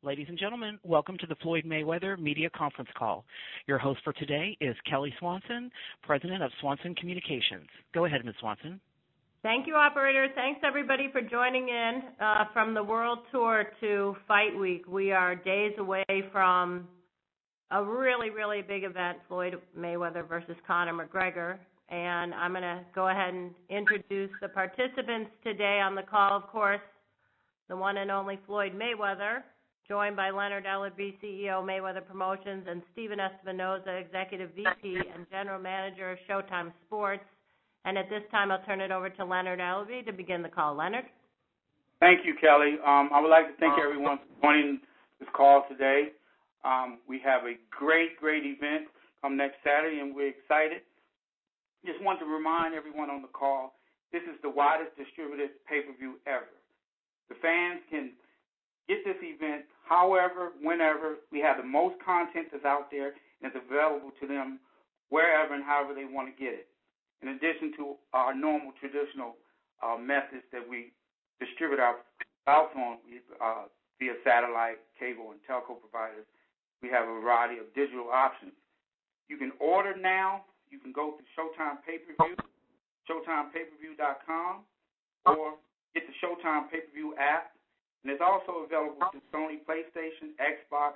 Ladies and gentlemen, welcome to the Floyd Mayweather Media Conference Call. Your host for today is Kelly Swanson, President of Swanson Communications. Go ahead, Ms. Swanson. Thank you, operator. Thanks, everybody, for joining in from the World Tour to Fight Week. We are days away from a really, really big event, Floyd Mayweather versus Conor McGregor. And I'm going to go ahead and introduce the participants today on the call. Of course, the one and only Floyd Mayweather, joined by Leonard Ellerbe, CEO, Mayweather Promotions, and Steven Espinoza, Executive VP and General Manager of Showtime Sports. And at this time, I'll turn it over to Leonard Ellerbe to begin the call. Leonard? Thank you, Kelly. I would like to thank everyone for joining this call today. We have a great event come next Saturday, and we're excited. Just want to remind everyone on the call, this is the widest distributed pay-per-view ever. The fans can get this event however, whenever. We have the most content that's out there, and it's available to them wherever and however they want to get it. In addition to our normal traditional methods that we distribute our bouts on via satellite, cable, and telco providers, we have a variety of digital options. You can order now. You can go to Showtime Pay-Per-View, ShowtimePayPerView.com, or get the Showtime Pay-Per-View app. And it's also available to Sony PlayStation, Xbox,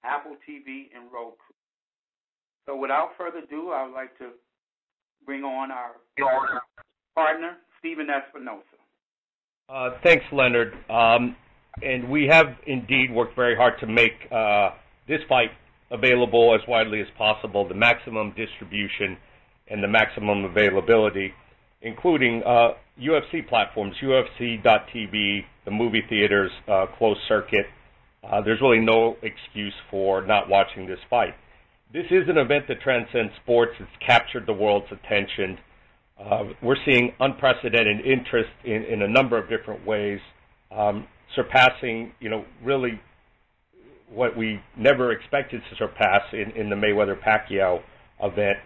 Apple TV, and Roku. So without further ado, I would like to bring on our partner, Steven Espinoza. Thanks, Leonard. And we have indeed worked very hard to make this fight available as widely as possible, the maximum distribution and the maximum availability, including UFC platforms, UFC.tv, the movie theaters, closed circuit. There's really no excuse for not watching this fight. This is an event that transcends sports. It's captured the world's attention. We're seeing unprecedented interest in a number of different ways, surpassing, really what we never expected to surpass in the Mayweather-Pacquiao event.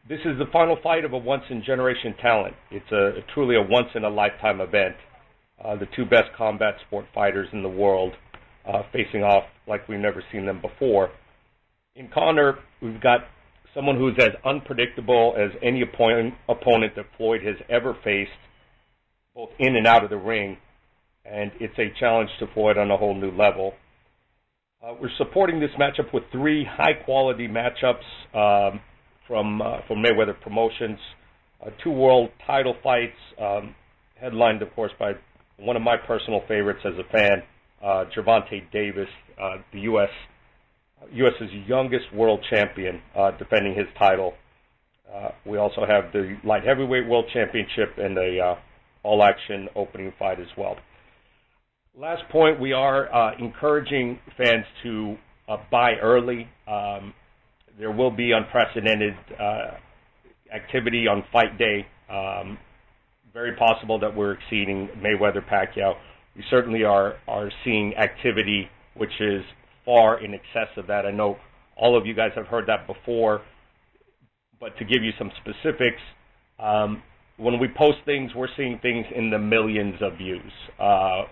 This is the final fight of a once-in-generation talent. It's truly a once-in-a-lifetime event. The two best combat sport fighters in the world facing off like we've never seen them before. In Conor, we've got someone who's as unpredictable as any opponent that Floyd has ever faced, both in and out of the ring, and it's a challenge to Floyd on a whole new level. We're supporting this matchup with three high-quality matchups from Mayweather Promotions, two world title fights, headlined, of course, by one of my personal favorites as a fan, Gervonta Davis, the U.S.'s youngest world champion, defending his title. We also have the light heavyweight world championship and a all-action opening fight as well. Last point, we are encouraging fans to buy early. There will be unprecedented activity on fight day. Very possible that we're exceeding Mayweather-Pacquiao. We certainly are seeing activity which is far in excess of that. I know all of you guys have heard that before, but to give you some specifics, when we post things, we're seeing things in the millions of views.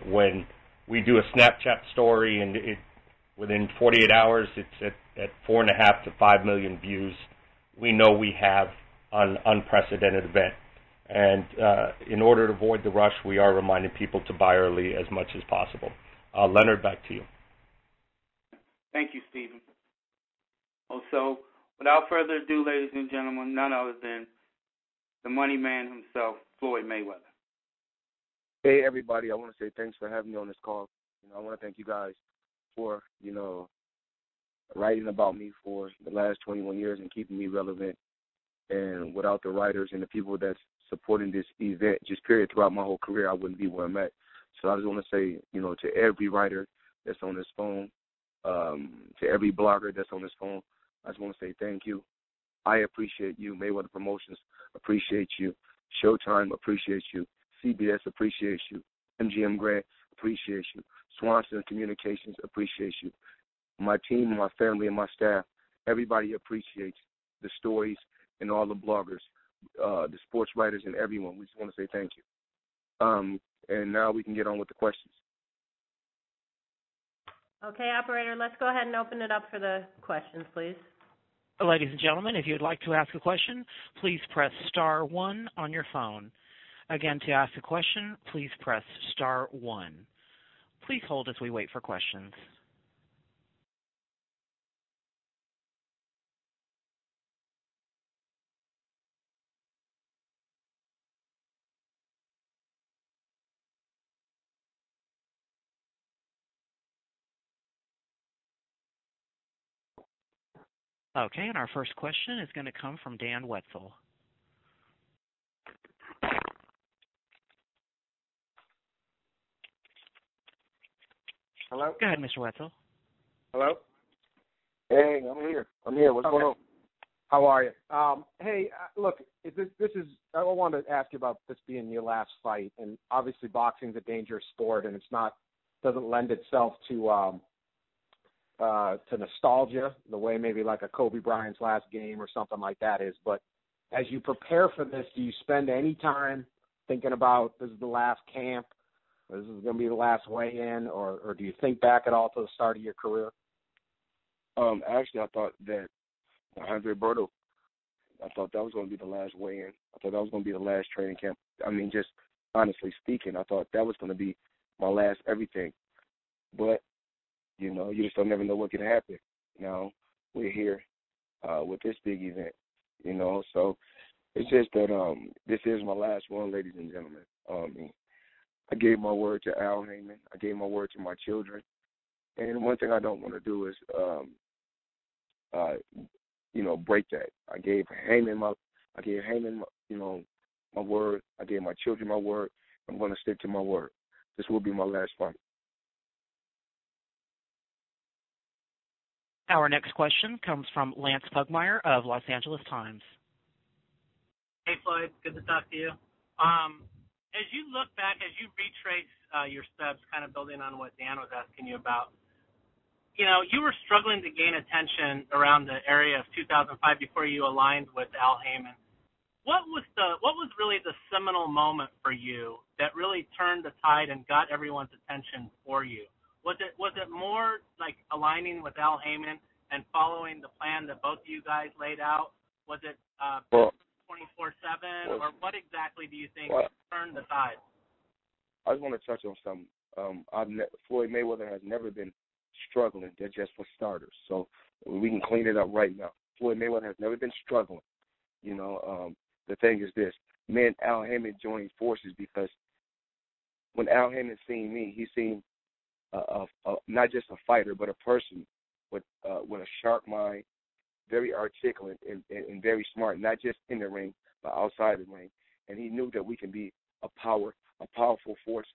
When we do a Snapchat story and within 48 hours it's at 4.5 to 5 million views, we know we have an unprecedented event. And in order to avoid the rush, we are reminding people to buy early as much as possible. Leonard, back to you. Thank you, Stephen. So, without further ado, ladies and gentlemen, none other than the money man himself, Floyd Mayweather. Hey, everybody. I want to say thanks for having me on this call. I want to thank you guys for, writing about me for the last 21 years and keeping me relevant. And without the writers and the people that's supporting this event, just period, throughout my whole career, I wouldn't be where I'm at. So I just want to say, to every writer that's on this phone, to every blogger that's on this phone, I just want to say thank you. I appreciate you. Mayweather Promotions appreciate you. Showtime appreciates you. CBS appreciates you. MGM Grand appreciates you. Swanson Communications appreciates you. My team, my family, and my staff, everybody appreciates the stories and all the bloggers, the sports writers, and everyone. We just want to say thank you. And now we can get on with the questions. Okay, operator, let's go ahead and open it up for the questions, please. Ladies and gentlemen, if you'd like to ask a question, please press star 1 on your phone. Again, to ask a question, please press star 1. Please hold as we wait for questions. Okay, and our first question is going to come from Dan Wetzel. Hello? Go ahead, Mr. Wetzel. Hello? Hey, I'm here. What's going on? How are you? Hey, look, I wanted to ask you about this being your last fight, and obviously boxing's a dangerous sport, and doesn't lend itself to nostalgia the way maybe like a Kobe Bryant's last game or something like that is. But as you prepare for this, do you spend any time thinking about this is the last camp, this is going to be the last weigh-in, or do you think back at all to the start of your career? Actually, I thought that Andre Berto, I thought that was going to be the last weigh-in. I thought that was going to be the last training camp. I mean, just honestly speaking, I thought that was going to be my last everything. But, you know, you just don't never know what can happen. Now, we're here with this big event, you know. So it's just that this is my last one, ladies and gentlemen. I gave my word to Al Haymon. I gave my word to my children. And one thing I don't want to do is, break that. I gave Haymon my word. I gave my children my word. I'm going to stick to my word. This will be my last fight. Our next question comes from Lance Pugmire of Los Angeles Times. Hey, Floyd. Good to talk to you. As you look back, as you retrace your steps, kind of building on what Dan was asking you about, you know, you were struggling to gain attention around the area of 2005 before you aligned with Al Haymon. What was really the seminal moment for you that really turned the tide and got everyone's attention for you? Was it more like aligning with Al Haymon and following the plan that both of you guys laid out? Was it 24/7, or what exactly do you think turned the tide? I just want to touch on something. Floyd Mayweather has never been struggling. They're just for starters. So we can clean it up right now. Floyd Mayweather has never been struggling. You know, the thing is this. Me and Al Haymon joined forces because when Al Haymon seen me, he seen not just a fighter, but a person with a sharp mind, very articulate and very smart, not just in the ring, but outside the ring. And he knew that we can be a powerful force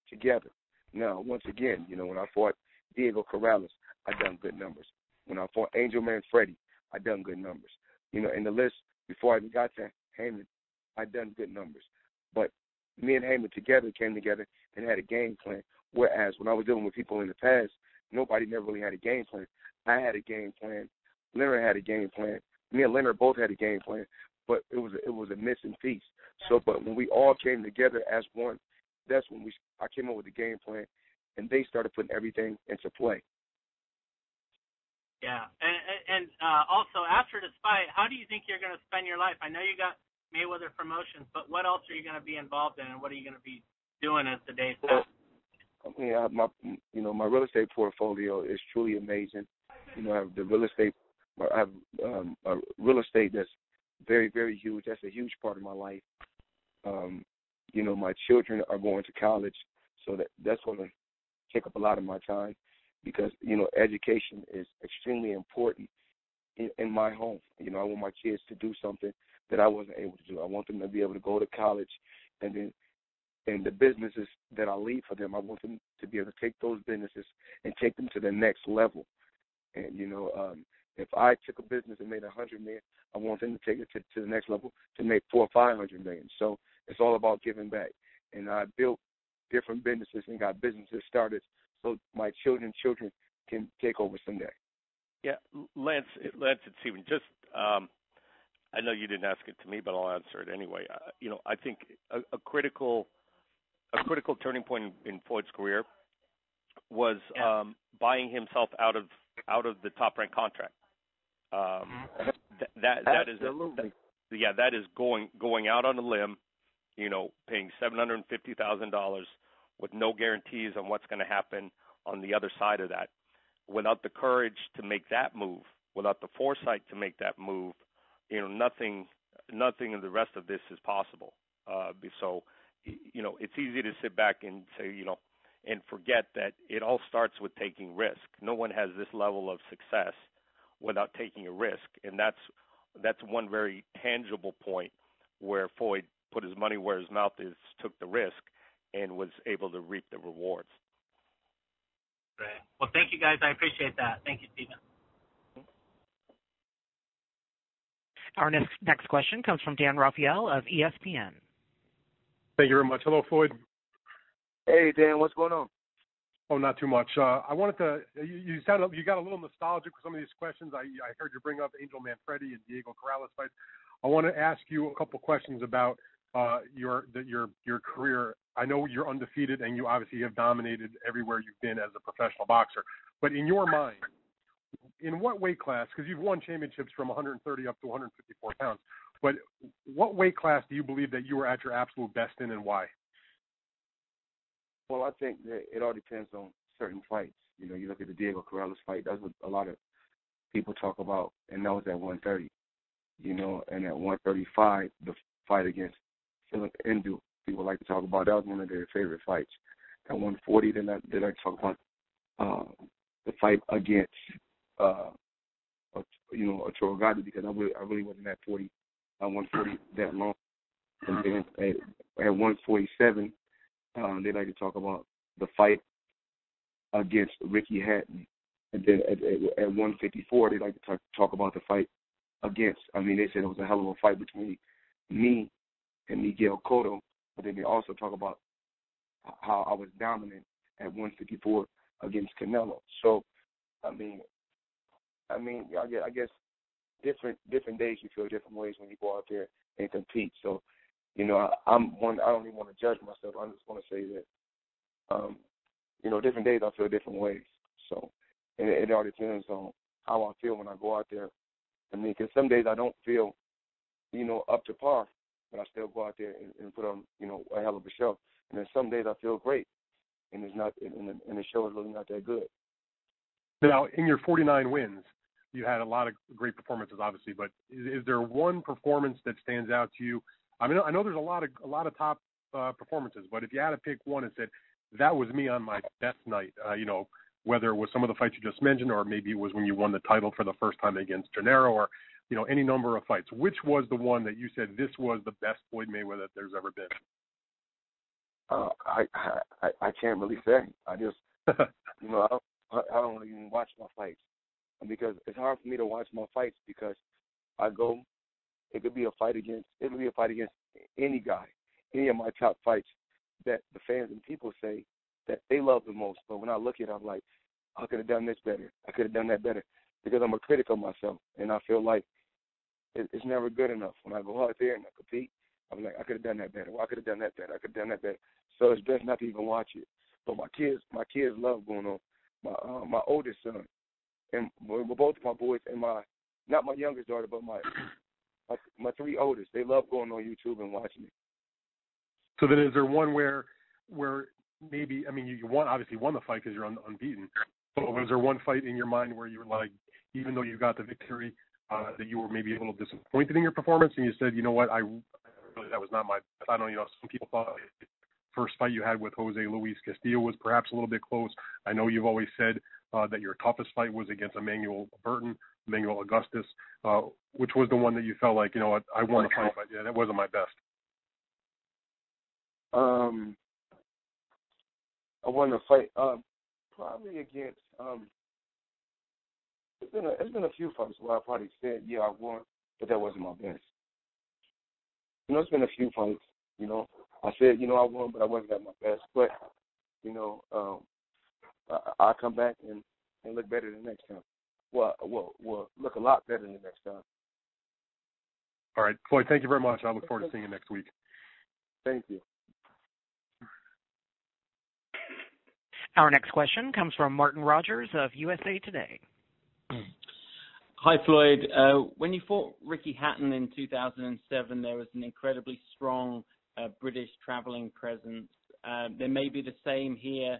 together. Now, once again, you know, when I fought Diego Corrales, I done good numbers. When I fought Angel Man Freddy, I done good numbers. You know, in the list, before I even got to Haymon, I done good numbers. But me and Haymon came together and had a game plan. Whereas when I was dealing with people in the past, nobody never really had a game plan. I had a game plan. Leonard had a game plan. Me and Leonard both had a game plan, but it was a missing piece. So, but when we all came together as one, that's when I came up with the game plan, and they started putting everything into play. Yeah, and also after this fight, how do you think you're going to spend your life? I know you got Mayweather Promotions, but what else are you going to be involved in, and what are you going to be doing as the days pass? My real estate portfolio is truly amazing. You know, I have the real estate. I have a real estate that's very, very huge. That's a huge part of my life. You know, my children are going to college, so that's going to take up a lot of my time because, you know, education is extremely important in my home. You know, I want my kids to do something that I wasn't able to do. I want them to be able to go to college, and then and the businesses that I leave for them, I want them to be able to take those businesses and take them to the next level. And, you know, if I took a business and made $100 million, I want them to take it to the next level to make $400 or $500 million. So it's all about giving back. And I built different businesses and got businesses started so my children can take over someday. Yeah, Lance and Steven, just I know you didn't ask it to me, but I'll answer it anyway. You know, I think a critical turning point in Floyd's career was buying himself out of the top-ranked contract. That is going out on a limb, paying $750,000 with no guarantees on what's going to happen on the other side of that. Without the courage to make that move, without the foresight to make that move, nothing of the rest of this is possible. So, it's easy to sit back and say, and forget that it all starts with taking risk. No one has this level of success without taking a risk, and that's one very tangible point where Floyd put his money where his mouth is, took the risk, and was able to reap the rewards. Great. Well, thank you, guys. I appreciate that. Thank you, Stephen. Our next question comes from Dan Raphael of ESPN. Thank you very much. Hello, Floyd. Hey, Dan. What's going on? Oh, not too much. I wanted to. You got a little nostalgic with some of these questions. I heard you bring up Angel Manfredi and Diego Corrales fights. I want to ask you a couple questions about your career. I know you're undefeated, and you obviously have dominated everywhere you've been as a professional boxer. But in your mind, in what weight class, because you've won championships from 130 up to 154 pounds, but what weight class do you believe that you were at your absolute best in, and why? Well, I think that it all depends on certain fights. You look at the Diego Corrales fight, that's what a lot of people talk about, and that was at 130. And at 135, the fight against Philip Ndu, people like to talk about, that was one of their favorite fights. At 140, they like to talk about the fight against Arturo Gatti, because I really wasn't at 140 that long. And then at 147, they like to talk about the fight against Ricky Hatton. And then at 154, they like to talk about the fight against, they said it was a hell of a fight between me and Miguel Cotto, but then they also talk about how I was dominant at 154 against Canelo. So, I guess different days you feel different ways when you go out there and compete. So, I don't even want to judge myself. I just want to say that, different days I feel different ways. So, it all depends on how I feel when I go out there. Because some days I don't feel, up to par, but I still go out there and put on, a hell of a show. And then some days I feel great, and it's not, and the show is really not that good. Now, in your 49 wins, you had a lot of great performances, obviously, but is there one performance that stands out to you? I know there's a lot of top performances, but if you had to pick one and said, that was me on my best night, whether it was some of the fights you just mentioned, or maybe it was when you won the title for the first time against Gennaro, or, any number of fights, which was the one that you said, this was the best Floyd Mayweather that there's ever been? I can't really say. I just, I don't even watch my fights, because it's hard for me to watch my fights, because it could be a fight against any guy, any of my top fights that the fans and people say that they love the most. But when I look at it, I'm like, I could have done this better. I could have done that better, because I'm a critic of myself, and I feel like it's never good enough. When I go out there and I compete, I'm like, I could have done that better. Well, I could have done that better. I could have done that better. So it's best not to even watch it. But my kids love going on. My oldest son, and both my boys, and not my youngest daughter, but my three oldest, they love going on YouTube and watching it. So then, is there one where maybe, you obviously won the fight because you're unbeaten. So was there one fight in your mind where you were like, even though you got the victory, that you were maybe a little disappointed in your performance, and you said, you know what, that was not my best. I don't know, some people thought the first fight you had with Jose Luis Castillo was perhaps a little bit close. I know you've always said that your toughest fight was against Emmanuel Augustus. Which was the one that you felt like, I won the fight, but yeah, that wasn't my best? I won the fight probably against. It's been a few fights where I probably said, yeah, I won, but that wasn't my best. It's been a few fights. I said, I won, but I wasn't at my best. But I'll come back and look better the next time. Well, look a lot better the next time. All right, Floyd, thank you very much. I look forward to seeing you next week. Thank you. Our next question comes from Martin Rogers of USA Today. Hi, Floyd. When you fought Ricky Hatton in 2007, there was an incredibly strong British traveling presence. There may be the same here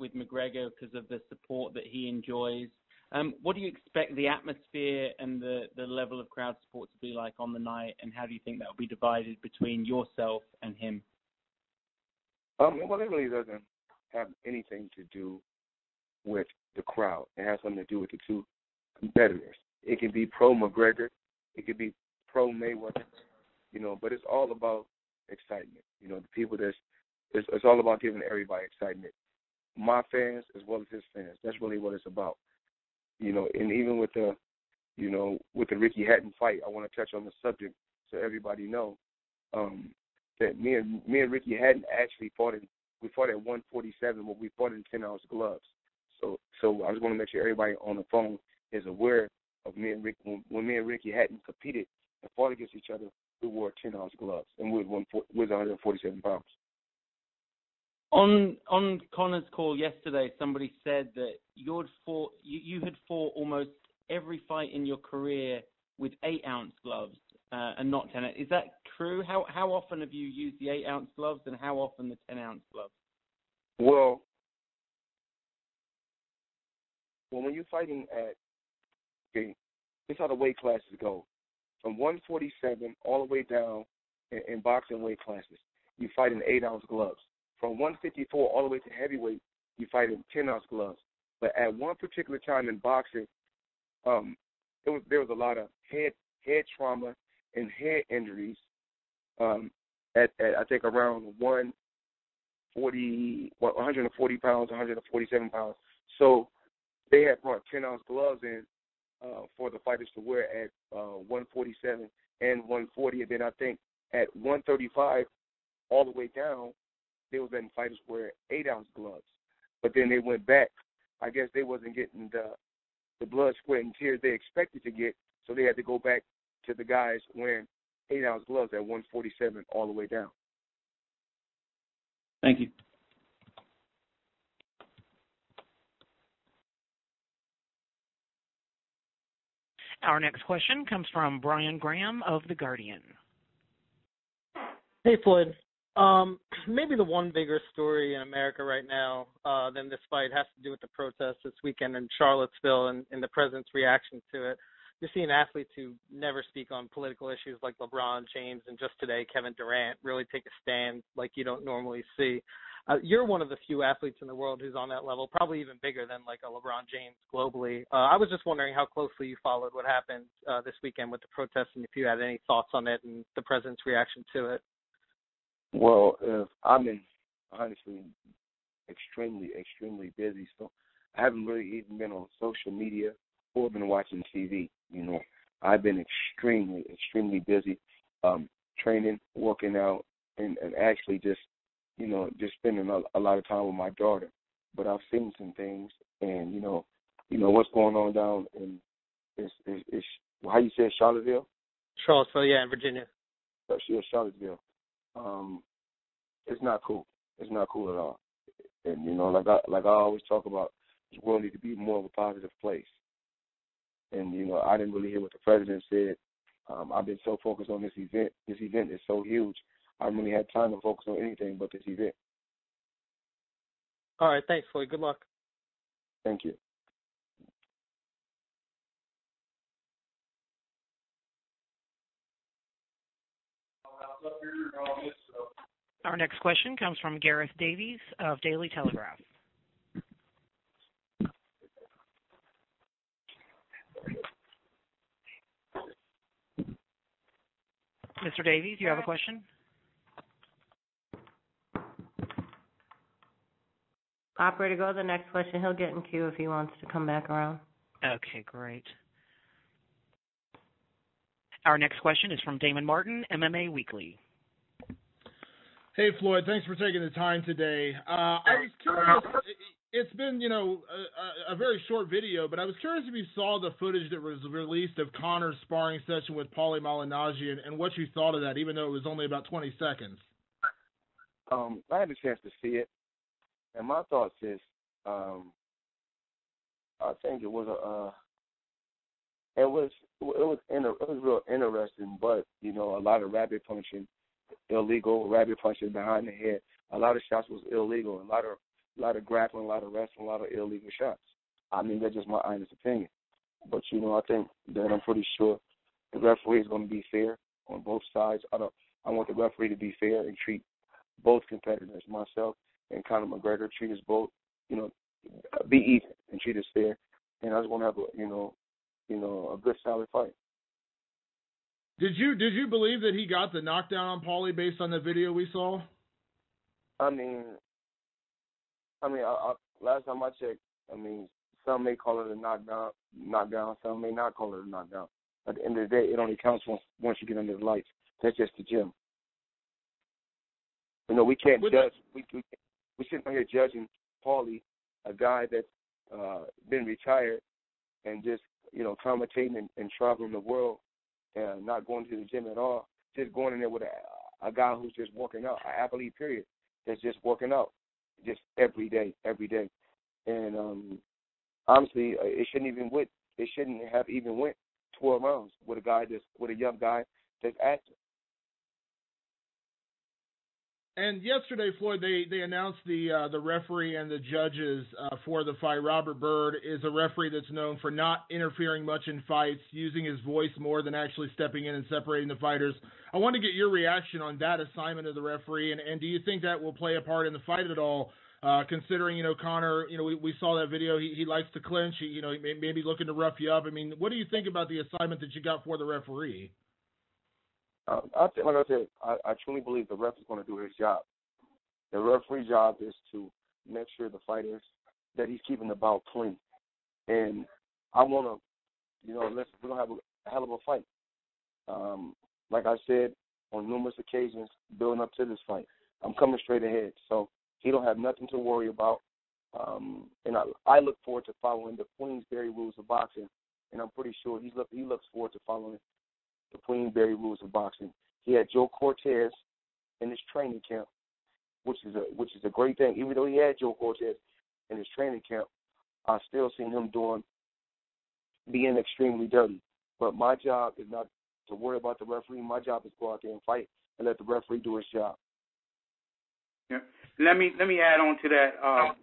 with McGregor because of the support that he enjoys. What do you expect the atmosphere and the level of crowd support to be like on the night, and how do you think that will be divided between yourself and him? Well, it really doesn't have anything to do with the crowd. It has something to do with the two competitors. It can be pro-McGregor. It could be pro-Mayweather, but it's all about excitement. The people it's all about giving everybody excitement. My fans as well as his fans. That's really what it's about. And even with the Ricky Hatton fight, I want to touch on the subject so everybody know that me and Ricky Hatton actually fought at 147, but we fought in 10-ounce gloves. So I just want to make sure everybody on the phone is aware of me and Ricky. When me and Ricky Hatton competed and fought against each other, we wore 10-ounce gloves, and we was 147 pounds. On Conor's call yesterday, somebody said that you had fought almost every fight in your career with 8-ounce gloves and not 10. Is that true? How often have you used the 8-ounce gloves, and how often the 10-ounce gloves? Well, when you're fighting this is how the weight classes go. From 147 all the way down in boxing weight classes, you fight in 8-ounce gloves. From 154 all the way to heavyweight, you fight in 10-ounce gloves. But at one particular time in boxing, there was a lot of head trauma and head injuries at I think around 140 pounds, 147 pounds. So they had brought 10-ounce gloves in for the fighters to wear at 147 and 140. And then I think at 135 all the way down, they was letting fighters wear 8-ounce gloves. But then they went back. I guess they wasn't getting the blood, sweat, and tears they expected to get, so they had to go back to the guys wearing 8-ounce gloves at 147 all the way down. Thank you. Our next question comes from Brian Graham of The Guardian. Hey, Floyd. Maybe the one bigger story in America right now than this fight has to do with the protests this weekend in Charlottesville and the president's reaction to it. You're seeing athletes who never speak on political issues like LeBron James, and just today Kevin Durant really take a stand like you don't normally see. You're one of the few athletes in the world who's on that level, probably even bigger than like a LeBron James globally. I was just wondering how closely you followed what happened this weekend with the protests, and if you had any thoughts on it and the president's reaction to it. Well, I've been honestly extremely, extremely busy, so I haven't really even been on social media or been watching TV. I've been extremely, extremely busy training, working out, and actually just spending a lot of time with my daughter. But I've seen some things, and what's going on down in is how you say Charlottesville? Charlottesville, yeah, in Virginia. Yeah, Charlottesville. It's not cool. It's not cool at all. And like I always talk about, the world needs to be more of a positive place. And I didn't really hear what the president said. I've been so focused on this event. This event is so huge. I haven't really had time to focus on anything but this event. All right, thanks, Floyd. Good luck. Thank you. Our next question comes from Gareth Davies of Daily Telegraph. Mr. Davies, you have a question? Operator, go to the next question. He'll get in queue if he wants to come back around. Okay, great. Our next question is from Damon Martin, MMA Weekly. Hey, Floyd, thanks for taking the time today. I was curious, it's been, a very short video, but I was curious if you saw the footage that was released of Conor's sparring session with Paulie Malignaggi and what you thought of that, even though it was only about 20 seconds. I had a chance to see it, and my thoughts is I think it was it was real interesting, but a lot of rabbit punching, illegal rabbit punching behind the head. A lot of shots was illegal. A lot of grappling, a lot of wrestling, a lot of illegal shots. I mean, that's just my honest opinion. But I think that I'm pretty sure the referee is going to be fair on both sides. I want the referee to be fair and treat both competitors, myself and Conor McGregor, treat us both, be even and treat us fair. And I just want to have a good solid fight. Did you believe that he got the knockdown on Paulie based on the video we saw? I mean, last time I checked, some may call it a knockdown, some may not call it a knockdown. At the end of the day, it only counts once you get under the lights. That's just the gym. We can't judge. We sitting here judging Paulie, a guy that's been retired and just commentating and traveling the world and not going to the gym at all. Just going in there with a guy who's just working out, an athlete, period, that's just working out, just every day. And honestly, it shouldn't have even went 12 rounds with a young guy that's active. And yesterday, Floyd, they announced the referee and the judges for the fight. Robert Byrd is a referee that's known for not interfering much in fights, using his voice more than actually stepping in and separating the fighters. I want to get your reaction on that assignment of the referee, and do you think that will play a part in the fight at all? Considering Conor, we saw that video. He likes to clinch. He maybe looking to rough you up. I mean, what do you think about the assignment that you got for the referee? I think, like I said, I truly believe the ref is going to do his job. The referee's job is to make sure the fighters that he's keeping the bout clean. And I want to, listen, we're going to have a hell of a fight. Like I said on numerous occasions, building up to this fight, I'm coming straight ahead. So he don't have nothing to worry about. And I look forward to following the Queensberry rules of boxing, and I'm pretty sure he looks forward to following the Queensberry rules of boxing. He had Joe Cortez in his training camp, which is a great thing. Even though he had Joe Cortez in his training camp, I still seen him being extremely dirty. But my job is not to worry about the referee. My job is to go out there and fight and let the referee do his job. Yeah. Let me add on to that.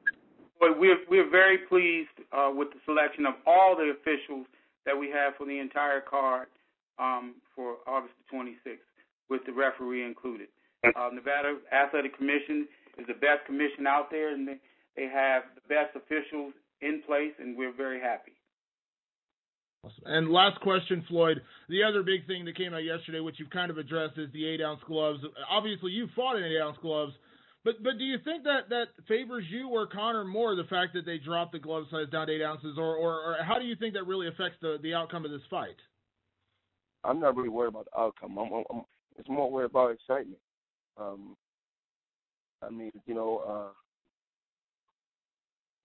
We're very pleased with the selection of all the officials that we have for the entire card for August the 26th, with the referee included. Nevada Athletic Commission is the best commission out there, and they have the best officials in place, and we're very happy. Awesome. And last question, Floyd. The other big thing that came out yesterday, which you've kind of addressed, is the 8-ounce gloves. Obviously, you fought in 8-ounce gloves, but do you think that favors you or Conor more, the fact that they dropped the glove size down to 8 ounces, or how do you think that really affects the outcome of this fight? I'm not really worried about the outcome. It's more worried about excitement.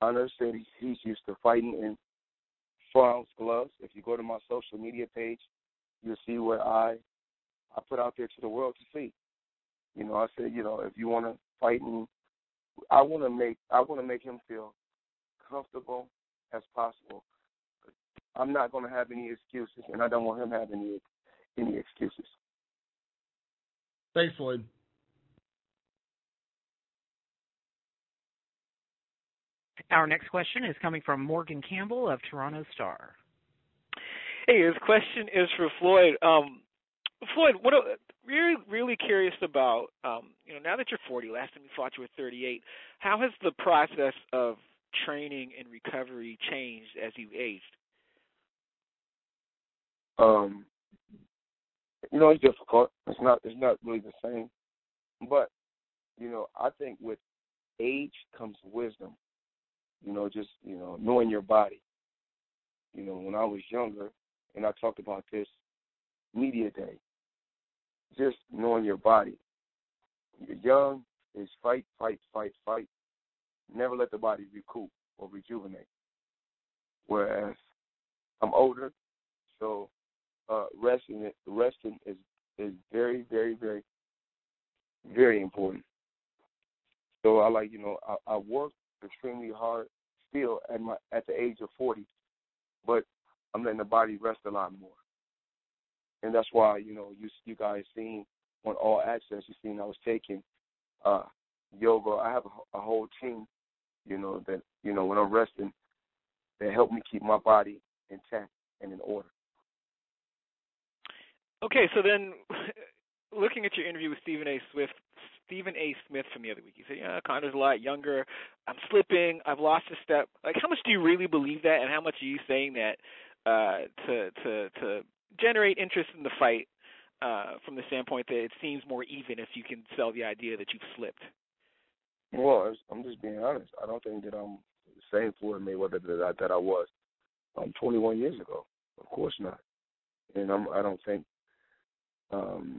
Conor said he's used to fighting in 4-ounce gloves. If you go to my social media page, you'll see where I put out there to the world to see. I said, if you want to fight, I want to make him feel comfortable as possible. I'm not going to have any excuses, and I don't want him to have any excuses. Thanks, Floyd. Our next question is coming from Morgan Campbell of Toronto Star. Hey, this question is for Floyd. Floyd, what really curious about, now that you're 40, last time you fought you were 38, how has the process of training and recovery changed as you aged? It's difficult. It's not really the same. But, I think with age comes wisdom. Knowing your body. When I was younger, and I talked about this media day, just knowing your body. You're young, is fight. Never let the body recoup or rejuvenate. Whereas I'm older, so resting is very, very, very, very important. So I work extremely hard still at the age of 40, but I'm letting the body rest a lot more. And that's why, you guys seen on All Access, you seen I was taking yoga. I have a whole team, that, when I'm resting, they help me keep my body intact and in order. Okay, so then looking at your interview with Stephen A. Smith from the other week, you said, Conor's a lot younger. I'm slipping. I've lost a step. Like, how much do you really believe that, and how much are you saying that to generate interest in the fight from the standpoint that it seems more even if you can sell the idea that you've slipped? Well, I'm just being honest. I don't think that I'm the same Floyd Mayweather that I was 21 years ago. Of course not. And I don't think that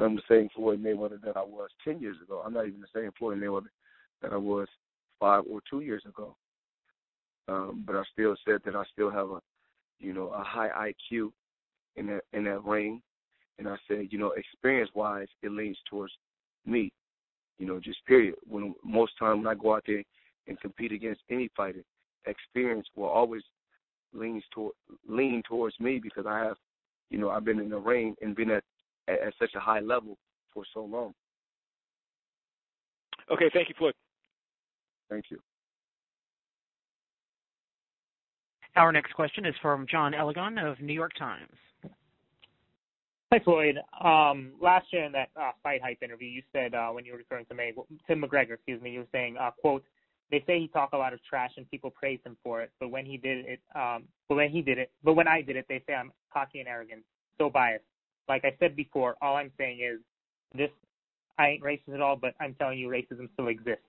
I'm the same Floyd Mayweather that I was 10 years ago. I'm not even the same Floyd Mayweather that I was 5 or 2 years ago. But I still said that I still have a high IQ in that ring. And I said, experience-wise, it leans towards me, just period. Most time when I go out there and compete against any fighter, experience will always lean towards me because I have, I've been in the ring and been at such a high level for so long. Okay, thank you, Floyd. Thank you. Our next question is from John Elegant of New York Times. Hi, Floyd. Last year in that Fight Hype interview, you said when you were referring to McGregor, you were saying, quote, "They say he talk a lot of trash and people praise him for it, but when I did it, they say I'm cocky and arrogant, so biased. Like I said before, all I'm saying is this: I ain't racist at all, but I'm telling you, racism still exists."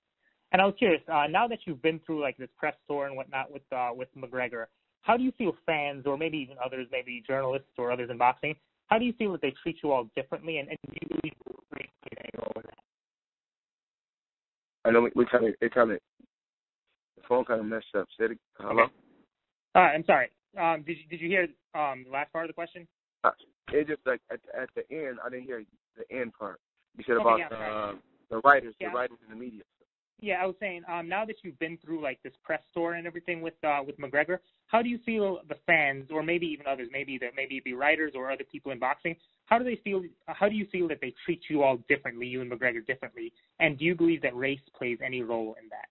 And I was curious, now that you've been through like this press tour and whatnot with McGregor, how do you feel fans, or maybe even others, maybe journalists or others in boxing, how do you feel that they treat you all differently, and do you believe race plays any role in that? I know the phone kind of messed up. Say it. Hello? Okay. I'm sorry. Did you hear the last part of the question? It just like at the end, I didn't hear the end part. You said Okay, about the writers, yeah. the writers in the media. Yeah, I was saying, now that you've been through like this press tour and everything with McGregor, how do you feel the fans, or maybe even others, maybe it be writers or other people in boxing, how do you feel that they treat you all differently, you and McGregor differently, and do you believe that race plays any role in that?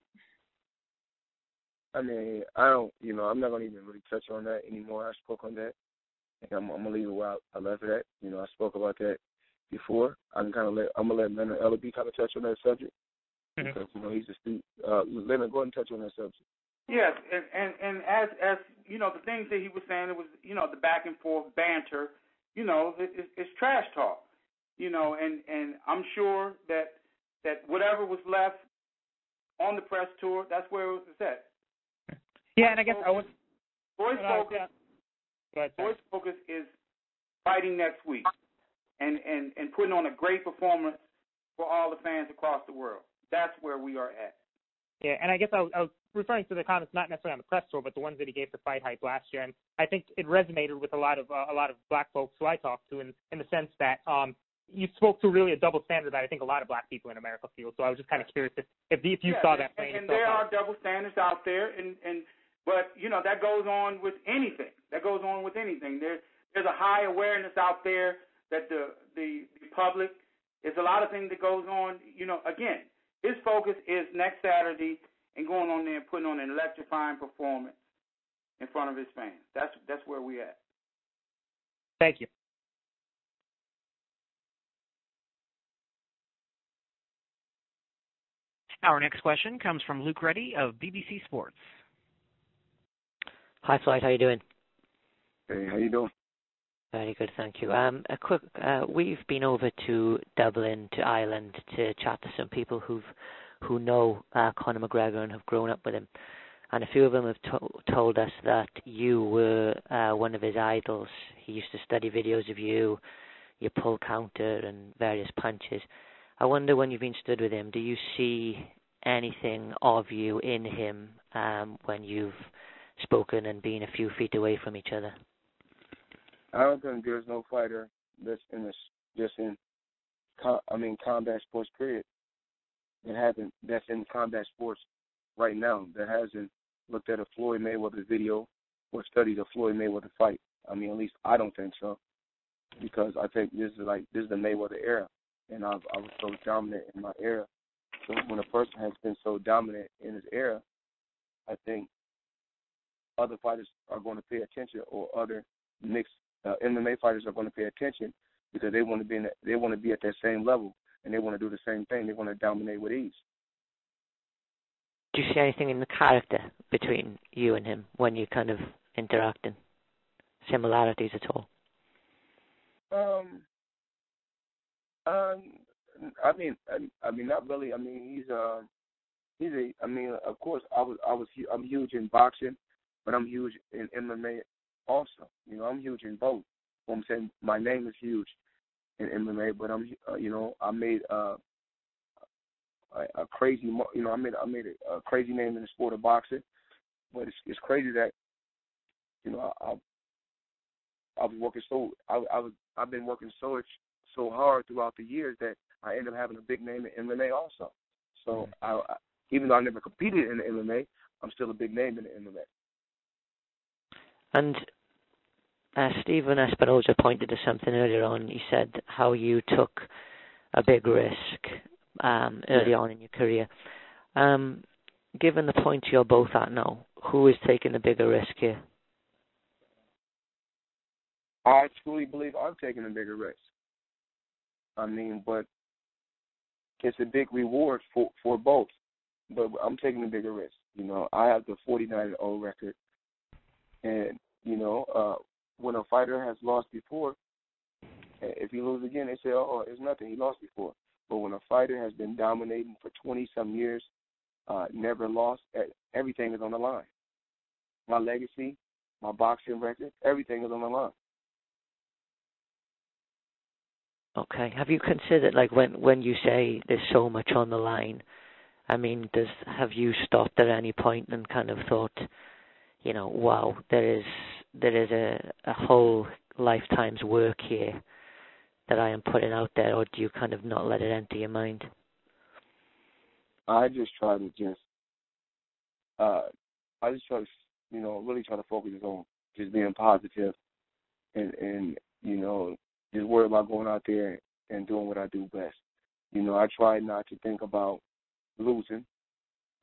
I mean, I don't, I'm not gonna even really touch on that anymore. I spoke on that. I'm gonna leave it where I left it at. I spoke about that before. I'm gonna let Leonard Ellaby kind of touch on that subject. Because he's a student. Leonard, go ahead and touch on that subject. Yes, and as the things that he was saying, it was the back and forth banter, it's trash talk, and I'm sure that whatever was left on the press tour, that's where it was at. Yeah, and I guess Floyd's focus is fighting next week, and putting on a great performance for all the fans across the world. That's where we are at. Yeah, and I guess I was referring to the comments not necessarily on the press tour, but the ones that he gave to Fight Hype last year, and I think it resonated with a lot of black folks who I talked to, in the sense that you spoke to really a double standard that I think a lot of black people in America feel. So I was just kind of curious if you saw that playing and itself there out. are double standards out there, but that goes on with anything. There's a high awareness out there that the public. There's a lot of things that goes on. Again, his focus is next Saturday and going on there and putting on an electrifying performance in front of his fans. That's where we at. Thank you. Our next question comes from Luke Reddy of BBC Sports. Hi, Floyd. How you doing? Hey, how you doing? Very good, thank you. A quick, we've been over to Dublin, to Ireland, to chat to some people who know Conor McGregor and have grown up with him, and a few of them have told us that you were one of his idols. He used to study videos of you, your pull counter and various punches. I wonder, when you've been stood with him, do you see anything of you in him when you've spoken and been a few feet away from each other? I don't think there's no fighter that's in combat sports, period, that's in combat sports right now that hasn't looked at a Floyd Mayweather video or studied a Floyd Mayweather fight. I mean, at least I don't think so, because I think this is the Mayweather era, and I was so dominant in my era. So when a person has been so dominant in his era, I think other fighters are going to pay attention, or other mixed MMA fighters are going to pay attention, because they want to be at that same level, and they want to do the same thing. They want to dominate with ease. Do you see anything in the character between you and him when you kind of interacting? Similarities at all? I mean, not really. I mean, of course, I'm huge in boxing, but I'm huge in MMA also. You know, I'm huge in both. I'm saying my name is huge in MMA, but I made a crazy, I made a crazy name in the sport of boxing. But it's crazy that, I've been working so hard throughout the years that I ended up having a big name in MMA also. So even though I never competed in the MMA, I'm still a big name in the MMA. And Stephen Espinoza pointed to something earlier on. He said how you took a big risk early on in your career. Given the point you're both at now, who is taking the bigger risk here? I truly believe I'm taking a bigger risk. I mean, but it's a big reward for both. But I'm taking a bigger risk. You know, I have the 49-0 record, and when a fighter has lost before, if he loses again, they say, "Oh, it's nothing. He lost before." But when a fighter has been dominating for 20-some years, never lost, everything is on the line. My legacy, my boxing record, everything is on the line. Okay. Have you considered, like, when you say there's so much on the line, I mean, have you stopped at any point and kind of thought, wow, there is a whole lifetime's work here that I am putting out there, or do you kind of not let it enter your mind? I just try to really try to focus on just being positive and just worry about going out there and doing what I do best. I try not to think about losing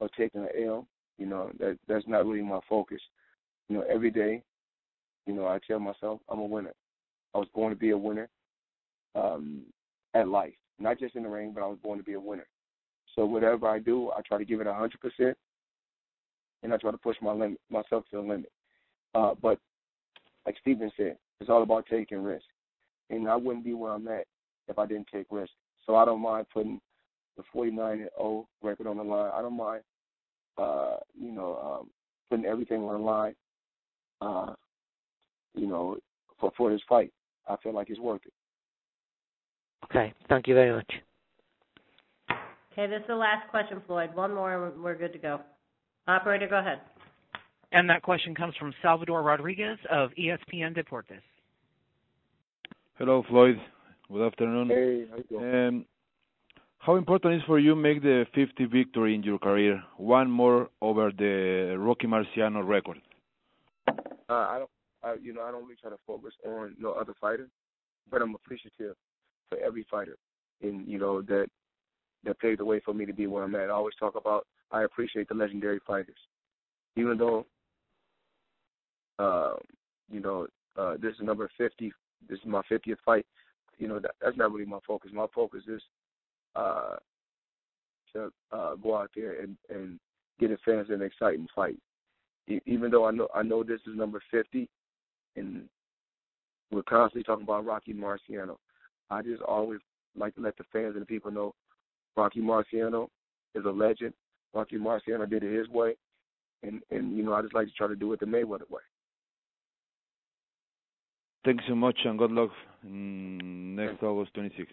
or taking an L. That's not really my focus. Every day, I tell myself I'm a winner. I was born to be a winner at life, not just in the ring, but I was born to be a winner. So whatever I do, I try to give it 100%, and I try to push myself to the limit. But like Stephen said, it's all about taking risks. And I wouldn't be where I'm at if I didn't take risks. So I don't mind putting the 49-0 record on the line. I don't mind, putting everything on the line, for this fight. I feel like it's worth it. Okay. Thank you very much. Okay, this is the last question, Floyd. One more and we're good to go. Operator, go ahead. And that question comes from Salvador Rodriguez of ESPN Deportes. Hello, Floyd. Good afternoon. Hey, how you doing? How important is for you make the 50 victory in your career, one more over the Rocky Marciano record? I don't really try to focus on no other fighter, but I'm appreciative for every fighter, and that paved the way for me to be where I'm at. I always talk about I appreciate the legendary fighters, even though this is number 50. This is my 50th fight. That's not really my focus. My focus is to go out there and get the fans an exciting fight. Even though I know this is number 50, and we're constantly talking about Rocky Marciano, I just always like to let the fans and the people know Rocky Marciano is a legend. Rocky Marciano did it his way, and I just like to try to do it the Mayweather way. Thanks so much, and good luck next August 26th.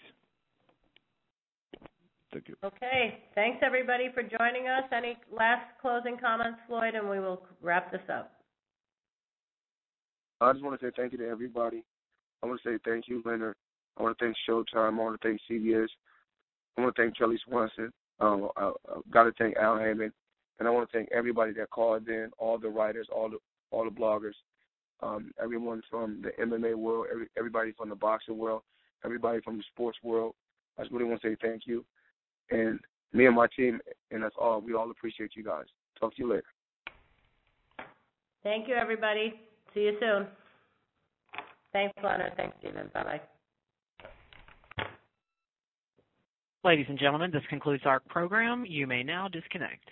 Thank you. Okay. Thanks, everybody, for joining us. Any last closing comments, Floyd, and we will wrap this up. I just want to say thank you to everybody. I want to say thank you, Leonard. I want to thank Showtime. I want to thank CBS. I want to thank Kelly Swanson. I got to thank Al Hammond And I want to thank everybody that called in, all the writers, all the bloggers, everyone from the MMA world, everybody from the boxing world, everybody from the sports world. I just really want to say thank you. And me and my team, and that's all. We all appreciate you guys. Talk to you later. Thank you, everybody. See you soon. Thanks, Leonard. Thanks, Stephen. Bye-bye. Ladies and gentlemen, this concludes our program. You may now disconnect.